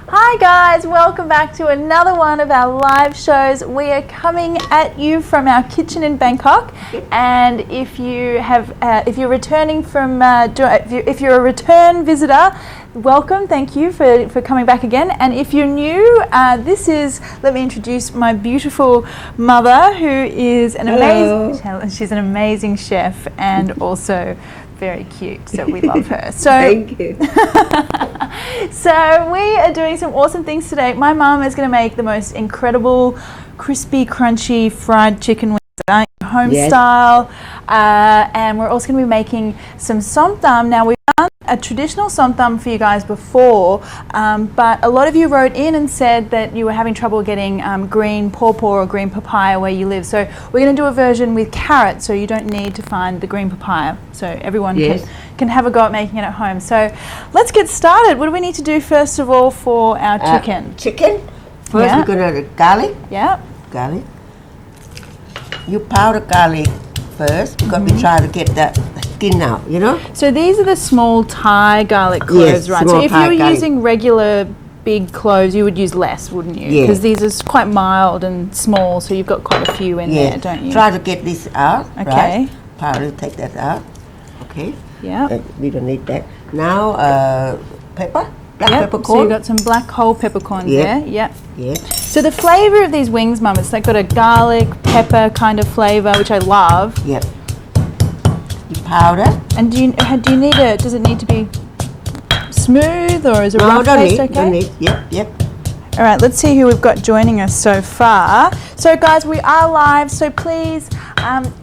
Hi guys, welcome back to another one of our live shows. We are coming at you from our kitchen in Bangkok, and if you're returning from, if you're a return visitor, welcome. Thank you for coming back again. And if you're new, let me introduce my beautiful mother, who is she's an amazing chef and also very cute, so we love her. So thank you. So we are doing some awesome things today. My mum is going to make the most incredible, crispy, crunchy fried chicken wings, home style, and we're also going to be making some som tam. Now, we've done a traditional som tam for you guys before, but a lot of you wrote in and said that you were having trouble getting green pawpaw or green papaya where you live. So we're going to do a version with carrot, so you don't need to find the green papaya. So everyone can have a go at making it at home. So let's get started. What do we need to do first of all for our chicken? First we're going to do garlic. Yeah. Garlic. You powder garlic first because we try to get the skin out, you know? So these are the small Thai garlic cloves, right? So if you were using regular big cloves, you would use less, wouldn't you? Because these are quite mild and small, so you've got quite a few in there, don't you? Try to get this out, okay. Right? Powder, take that out. Okay. Yeah. We don't need that. Now, pepper. Black peppercorn. So you've got some black whole peppercorns there. Yep. Yeah. So the flavour of these wings, Mum, it's like got a garlic, pepper kind of flavour, which I love. Yep. You powder. And do you need it? Does it need to be smooth, or is it rough taste okay? Don't need. Yep. All right, let's see who we've got joining us so far. So guys, we are live, so please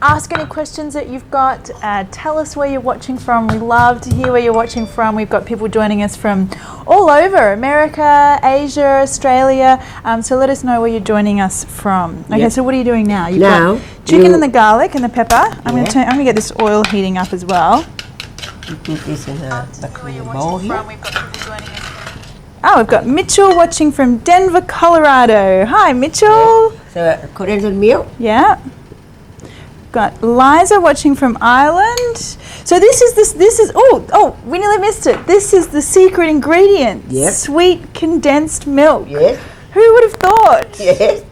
ask any questions that you've got. Tell us where you're watching from. We love to hear where you're watching from. We've got people joining us from all over, America, Asia, Australia. So let us know where you're joining us from. Okay, so what are you doing now? You've got chicken and the garlic and the pepper. I'm going to get this oil heating up as well. You put this in a bowl here. We've got people joining us. Oh, we've got Mitchell watching from Denver, Colorado. Hi, Mitchell. So, condensed milk. Yeah. Got Liza watching from Ireland. So this is we nearly missed it. This is the secret ingredient. Yes. Sweet condensed milk. Yes. Who would have thought? Yes.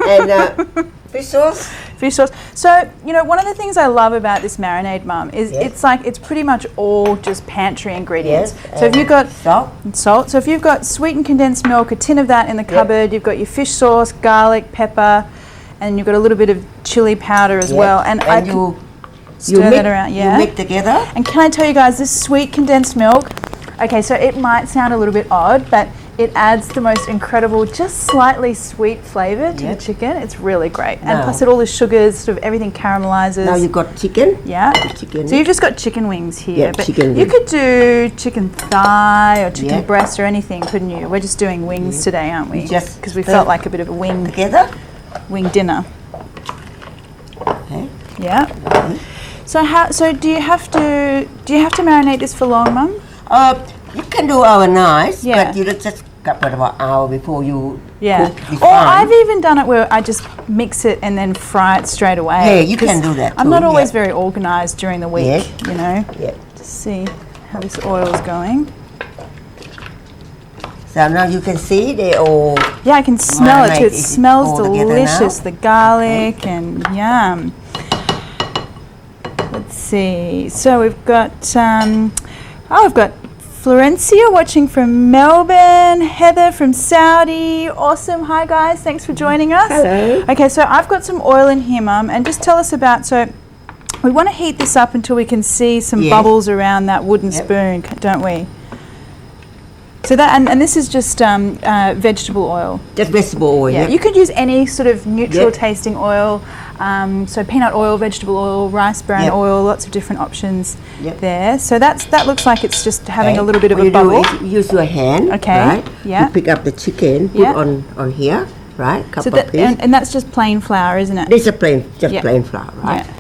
And fish sauce. Fish sauce. So, one of the things I love about this marinade, Mum, is it's pretty much all just pantry ingredients. Yes. So if you've got salt. So if you've got sweetened condensed milk, a tin of that in the cupboard, you've got your fish sauce, garlic, pepper, and you've got a little bit of chili powder as well. And you stir that around. Yeah. You mix together. And can I tell you guys, this sweet condensed milk, okay, so it might sound a little bit odd, but it adds the most incredible, just slightly sweet flavour to the chicken. It's really great. And plus all the sugars, sort of everything caramelizes. Now you've got chicken. Yeah. Chicken. So you've just got chicken wings here. Yeah, but chicken you could do chicken thigh or chicken breast or anything, couldn't you? We're just doing wings today, aren't we? Just because we felt like a bit of a wing dinner. Okay. Yeah. Okay. So do you have to marinate this for long, Mum? You can do overnight, but you just couple of hours before you cook. Or I've even done it where I just mix it and then fry it straight away. Yeah, you can do that too. I'm not always very organised during the week, Yeah. to see how this oil is going. So now you can see they all. Yeah, I can smell it too. It smells delicious. The garlic and yum. Let's see. So we've got we've got Florencia watching from Melbourne, Heather from Saudi. Awesome. Hi guys, thanks for joining us. Hello. Okay, so I've got some oil in here, Mum, and just tell us about, so we want to heat this up until we can see some bubbles around that wooden spoon, don't we? So that, and this is just vegetable oil. Just vegetable oil, yeah. You could use any sort of neutral tasting oil. So peanut oil, vegetable oil, rice bran oil, lots of different options there. So that looks like it's just having a little bit of a bubble. Use your hand, right? Yeah. You pick up the chicken, put on here, right? So and that's just plain flour, isn't it? This is plain flour, right? Yeah.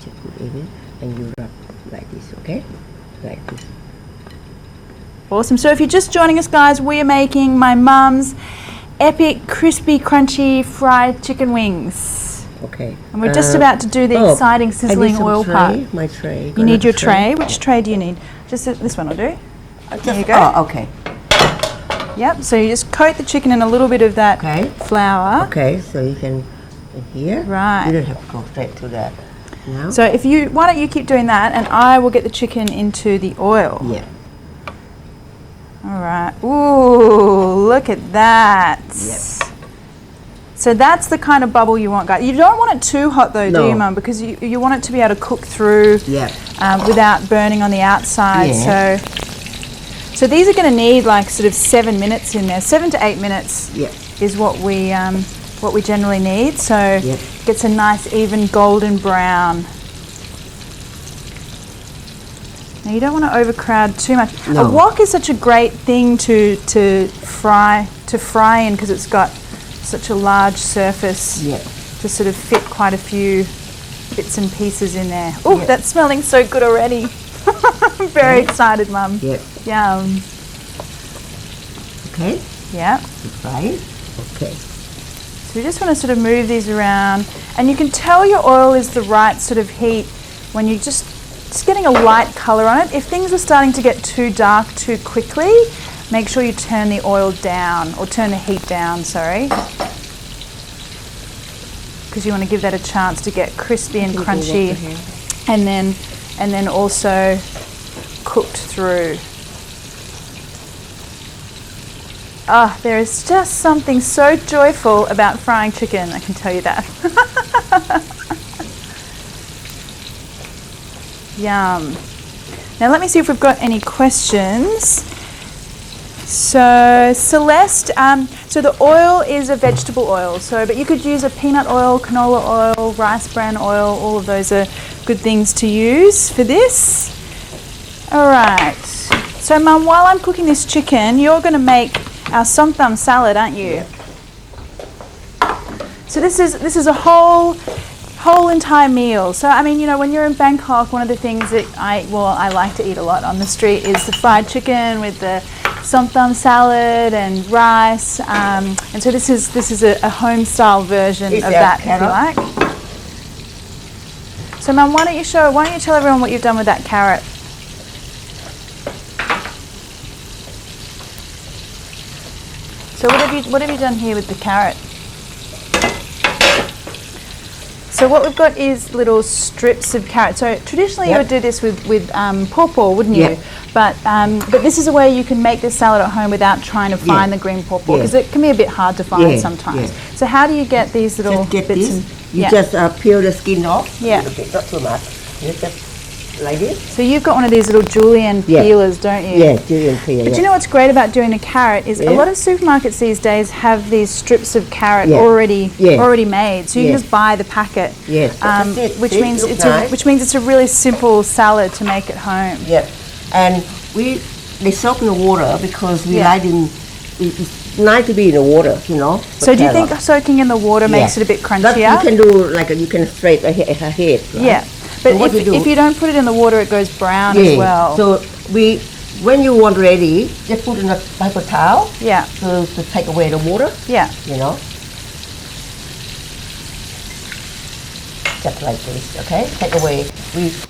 Just put it in and you rub like this, okay? Like this. Awesome. So if you're just joining us, guys, we are making my mum's epic, crispy, crunchy fried chicken wings. Okay. And we're just about to do the exciting, sizzling oil part. My tray. You need your tray. Which tray do you need? Just this one will do. There you go. Oh, okay. Yep, so you just coat the chicken in a little bit of that Okay. flour. Okay, so you can in here. Right. You don't have to go straight to that now. So why don't you keep doing that, and I will get the chicken into the oil. Yeah. All right. Ooh, look at that. Yep. So that's the kind of bubble you want, guys. You don't want it too hot though, do No. you, Mum? Because you want it to be able to cook through without burning on the outside. Yeah. So these are going to need like sort of 7 minutes in there. 7 to 8 minutes Yeah. is what we generally need. So Yeah. it gets a nice even golden brown. Now you don't want to overcrowd too much. No. A wok is such a great thing to fry in because it's got such a large surface to sort of fit quite a few bits and pieces in there. Oh, that's smelling so good already. I'm very excited, Mum. Yeah. Yum. Okay. Yeah. Right. Okay. So you just want to sort of move these around, and you can tell your oil is the right sort of heat when you're just getting a light colour on it. If things were starting to get too dark too quickly, make sure you turn the oil down, or turn the heat down, sorry. Because you want to give that a chance to get crispy and crunchy, and then also cooked through. Ah, there is just something so joyful about frying chicken, I can tell you that. Yum. Now let me see if we've got any questions. So Celeste, so the oil is a vegetable oil, but you could use a peanut oil, canola oil, rice bran oil, all of those are good things to use for this. All right, so Mum, while I'm cooking this chicken, you're going to make our som tam salad, aren't you? So this is a whole entire meal. So I mean, you know, when you're in Bangkok, one of the things that I like to eat a lot on the street is the fried chicken with the som tam salad and rice. And so this is a home style version of that, if you like. So Mum, why don't you tell everyone what you've done with that carrot? So what have you done here with the carrot? So what we've got is little strips of carrot. So traditionally you would do this with pawpaw, wouldn't you? But this is a way you can make this salad at home without trying to find the green pawpaw, because it can be a bit hard to find sometimes. So how do you get these little bits? You just peel the skin off. Yeah. Okay, not too much. You just like this. So you've got one of these little julienne peelers, don't you? Yeah, julienne peeler. But you know what's great about doing the carrot is a lot of supermarkets these days have these strips of carrot already made, so you can just buy the packet. Yes, which means it's a really simple salad to make at home. Yeah, and they soak in the water because we like them. It's nice to be in the water, you know. So do you think soaking in the water makes it a bit crunchier? You can do you can straight ahead. Right? Yeah. But so if you don't put it in the water, it goes brown as well. So when you want ready, just put in a paper towel. Yeah. To take away the water. Yeah. You know. Just like this, okay? Take away.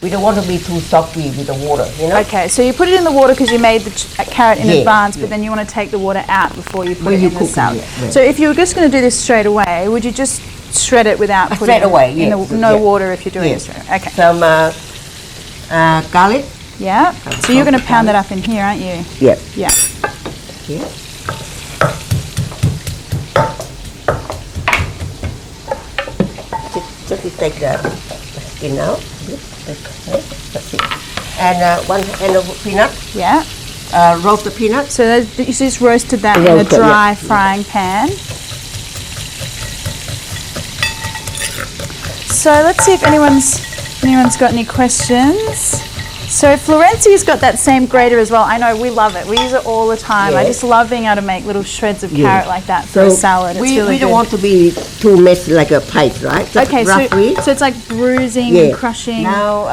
We don't want to be too soggy with the water, you know. Okay, so you put it in the water because you made the carrot in advance, but then you want to take the water out before you put it in the salad. So if you were just going to do this straight away, would you just shred it without putting straight away, no water if you're doing it straight away? Okay. Some garlic. Yeah. So you're going to pound that up in here, aren't you? Yeah. Yeah. Yeah. Just take the skin out. That's it. And one hand of peanut. Yeah. Roast the peanut. So you just roasted that in a dry frying pan. So let's see if anyone's got any questions. So Florencia's got that same grater as well. I know, we love it. We use it all the time. I just love being able to make little shreds of carrot like that for a salad. It's really we don't want to be too messy like a pipe, right? Just okay, so it's like bruising and crushing. Now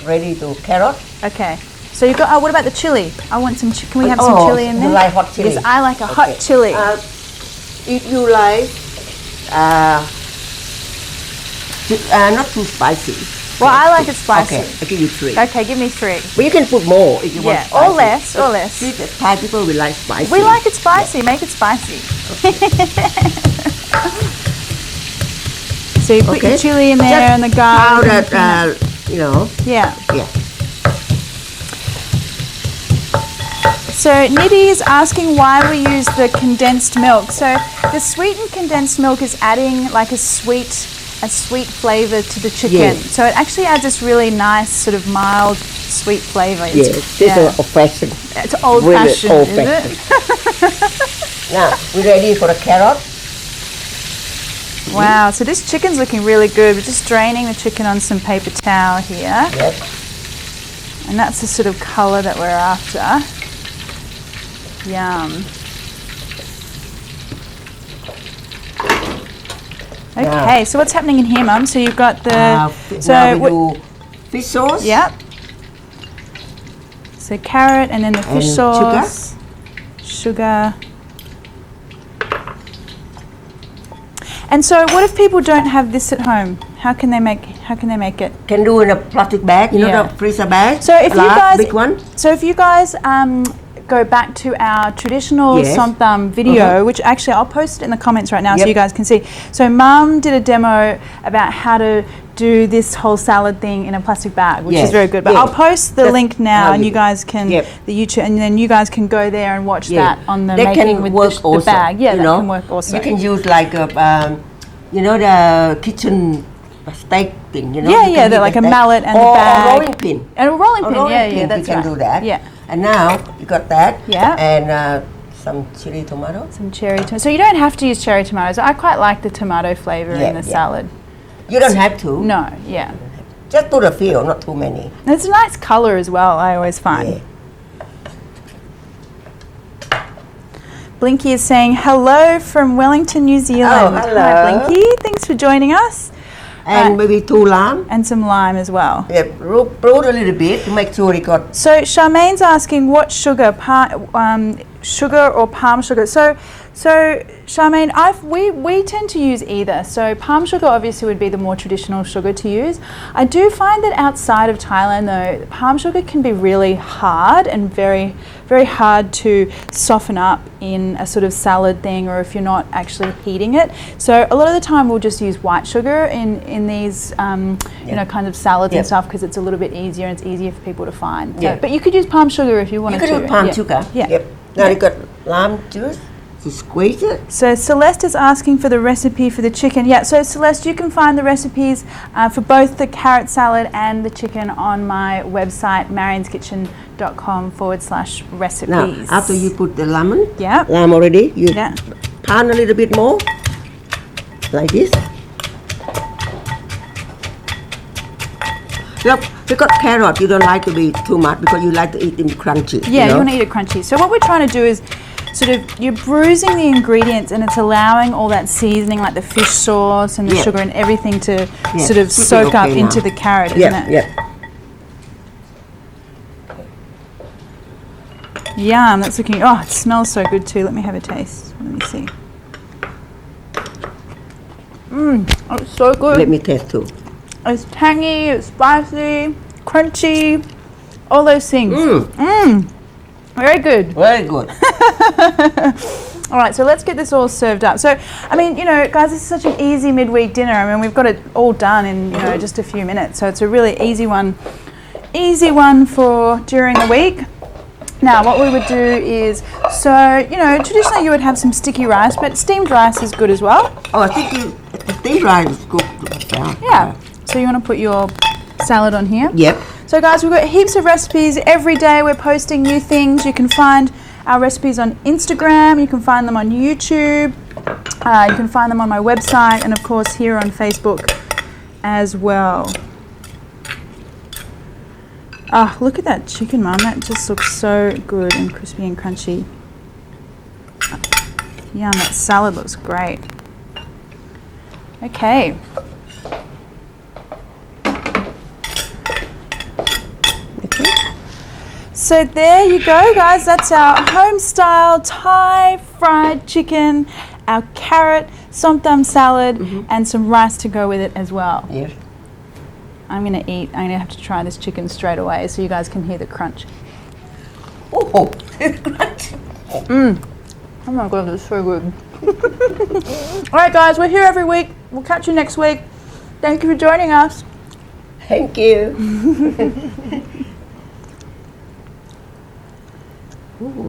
ready to carrot. Okay. So you've got, what about the chili? I want some, can we have some chili in there? You like hot chili? Yes, I like a hot chili. If you like, not too spicy. Well, I like it spicy. Okay, I'll give you 3. Okay, give me 3. But you can put more if you want Yeah, spicy. or less, or less. See, the Thai people will like spicy. We like it spicy. Make it spicy. So you put your chili in there and the garlic. Powdered, you know. Yeah. Yeah. So Nidhi is asking why we use the condensed milk. So the sweetened condensed milk is adding like a sweet flavour to the chicken. Yes. So it actually adds this really nice sort of mild sweet flavour. Yes, this is old-fashioned. It's old-fashioned, Really is it? Now, we're ready for the carrot. Wow, so this chicken's looking really good. We're just draining the chicken on some paper towel here. Yep. And that's the sort of colour that we're after. Yum. Okay, so what's happening in here, Mum? So you've got the... now we do fish sauce. Yep. So carrot and then the fish And sauce. Sugar. And so what if people don't have this at home? How can they make it? Can do in a plastic bag, you know, the freezer bag. So if you guys, big one. So if you guys go back to our traditional somtam video, which actually I'll post it in the comments right now so you guys can see. So Mum did a demo about how to do this whole salad thing in a plastic bag, which is very good. But I'll post the link now, and you guys can the YouTube, and then you guys can go there and watch that on the making with the bag. Yeah, that can work also. You can use like a, you know, the kitchen steak thing. You know. Yeah, yeah, like a mallet and the bag. Or a rolling pin. And a rolling pin. Yeah, that's you can do that. Yeah. And now you got that. Yeah. And some chili tomato. Some cherry tomato. So you don't have to use cherry tomatoes. I quite like the tomato flavour in the salad. You don't have to. No, yeah. Just put a few, not too many. And it's a nice colour as well, I always find. Yeah. Blinky is saying hello from Wellington, New Zealand. Oh, hello. Hi, Blinky. Thanks for joining us. And maybe 2 lime. And some lime as well. Yeah, broad a little bit to make sure it got... So Charmaine's asking what sugar, sugar or palm sugar. So Charmaine, we tend to use either. So palm sugar obviously would be the more traditional sugar to use. I do find that outside of Thailand though, palm sugar can be really hard and very, very hard to soften up in a sort of salad thing, or if you're not actually heating it. So a lot of the time we'll just use white sugar in these you know, kind of salads and stuff, because it's a little bit easier and it's easier for people to find. So, but you could use palm sugar if you wanted to. You could use palm sugar. Yeah. Yep. Now you got lime juice. To squeeze it. So Celeste is asking for the recipe for the chicken. Yeah, so Celeste, you can find the recipes for both the carrot salad and the chicken on my website, marionskitchen.com/recipes. Now, after you put the lemon, lime already, you pan a little bit more, like this. Look, you got carrot, you don't like to be too much because you like to eat them crunchy. Yeah, you want to eat it crunchy. So what we're trying to do is sort of, you're bruising the ingredients and it's allowing all that seasoning, like the fish sauce and the sugar and everything to sort of soak up into the carrot, isn't it? Yeah. Yum, that's looking, oh, it smells so good too. Let me have a taste. Let me see. Oh, it's so good. Let me taste too. It's tangy, it's spicy, crunchy, all those things. Very good. Very good. All right, so let's get this all served up. So, I mean, you know, guys, this is such an easy midweek dinner. I mean, we've got it all done in, you know, just a few minutes. So it's a really easy one for during the week. Now, what we would do is, so, you know, traditionally you would have some sticky rice, but steamed rice is good as well. Oh, I think steamed rice is good. Yeah. So you want to put your salad on here? Yep. So guys, we've got heaps of recipes. Every day we're posting new things. You can find our recipes on Instagram. You can find them on YouTube. You can find them on my website, and of course here on Facebook as well. Ah, look at that chicken, Mum. That just looks so good and crispy and crunchy. Yum, that salad looks great. Okay. So there you go, guys. That's our home-style Thai fried chicken, our carrot, som tam salad, and some rice to go with it as well. Yes. I'm gonna have to try this chicken straight away so you guys can hear the crunch. Oh, it's crunchy. Oh my god, that's so good. Alright guys, we're here every week. We'll catch you next week. Thank you for joining us. Thank you. Ooh.